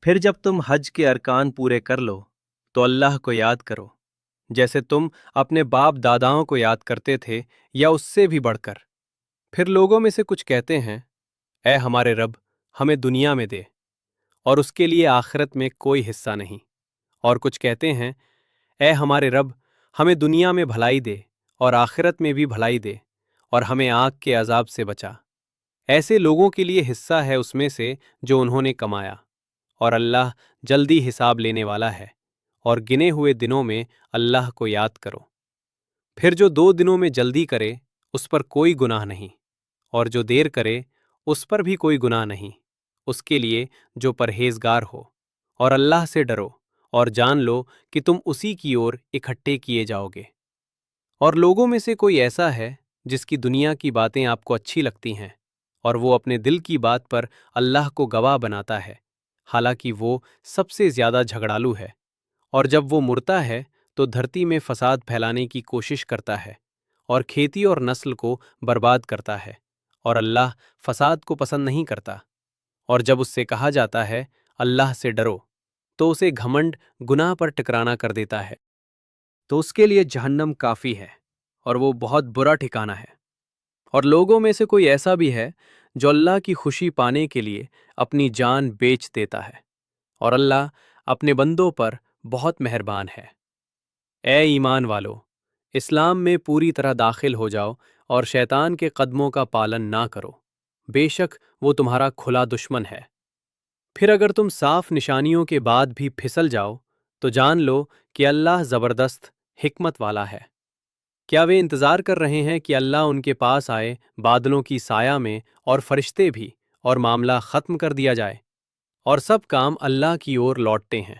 پھر جب تم حج کے ارکان پورے کر لو تو اللہ کو یاد کرو جیسے تم اپنے باپ داداؤں کو یاد کرتے تھے یا اس سے بھی بڑھ کر۔ پھر لوگوں میں سے کچھ کہتے ہیں، اے ہمارے رب، ہمیں دنیا میں دے اور اس کے لیے آخرت میں کوئی حصہ نہیں، اور کچھ کہتے ہیں، اے ہمارے رب، ہمیں دنیا میں بھلائی دے اور آخرت میں بھی بھلائی دے اور ہمیں آگ کے عذاب سے بچا۔ ایسے لوگوں کے لیے حصہ ہے اس میں سے جو انہوں نے کمایا، اور اللہ جلدی حساب لینے والا ہے، اور گنے ہوئے دنوں میں اللہ کو یاد کرو۔ پھر جو 2 دنوں میں جلدی کرے اس پر کوئی گناہ نہیں، اور جو دیر کرے اس پر بھی کوئی گناہ نہیں، اس کے لیے جو پرہیزگار ہو۔ اور اللہ سے ڈرو اور جان لو کہ تم اسی کی اور اکٹھے کیے جاؤ گے۔ اور لوگوں میں سے کوئی ایسا ہے جس کی دنیا کی باتیں آپ کو اچھی لگتی ہیں، اور وہ اپنے دل کی بات پر اللہ کو گواہ بناتا ہے، حالانکہ وہ سب سے زیادہ جھگڑالو ہے، اور جب وہ مرتا ہے تو دھرتی میں فساد پھیلانے کی کوشش کرتا ہے اور کھیتی اور نسل کو برباد کرتا ہے، اور اللہ فساد کو پسند نہیں کرتا۔ اور جب اس سے کہا جاتا ہے اللہ سے ڈرو تو اسے گھمنڈ گناہ پر ٹکرانا کر دیتا ہے، تو اس کے لیے جہنم کافی ہے اور وہ بہت برا ٹھکانہ ہے۔ اور لوگوں میں سے کوئی ایسا بھی ہے جو اللہ کی خوشی پانے کے لیے اپنی جان بیچ دیتا ہے، اور اللہ اپنے بندوں پر بہت مہربان ہے۔ اے ایمان والو، اسلام میں پوری طرح داخل ہو جاؤ اور شیطان کے قدموں کا پالن نہ کرو، بے شک وہ تمہارا کھلا دشمن ہے۔ پھر اگر تم صاف نشانیوں کے بعد بھی پھسل جاؤ تو جان لو کہ اللہ زبردست حکمت والا ہے۔ کیا وہ انتظار کر رہے ہیں کہ اللہ ان کے پاس آئے بادلوں کی سایہ میں اور فرشتے بھی، اور معاملہ ختم کر دیا جائے؟ اور سب کام اللہ کی اور لوٹتے ہیں۔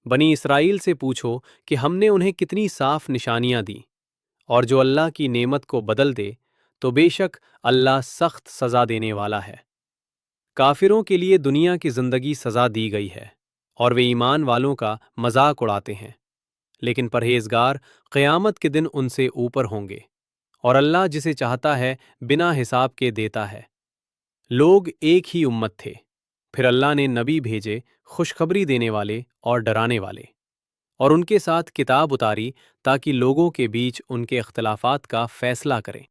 بنی اسرائیل سے پوچھو کہ ہم نے انہیں کتنی صاف نشانیاں دیں، اور جو اللہ کی نعمت کو بدل دے تو بے شک اللہ سخت سزا دینے والا ہے۔ کافروں کے لیے دنیا کی زندگی سزا دی گئی ہے، اور وہ ایمان والوں کا مذاق اڑاتے ہیں، لیکن پرہیزگار قیامت کے دن ان سے اوپر ہوں گے، اور اللہ جسے چاہتا ہے بنا حساب کے دیتا ہے۔ لوگ ایک ہی امت تھے، پھر اللہ نے نبی بھیجے خوشخبری دینے والے اور ڈرانے والے، اور ان کے ساتھ کتاب اتاری تاکہ لوگوں کے بیچ ان کے اختلافات کا فیصلہ کریں۔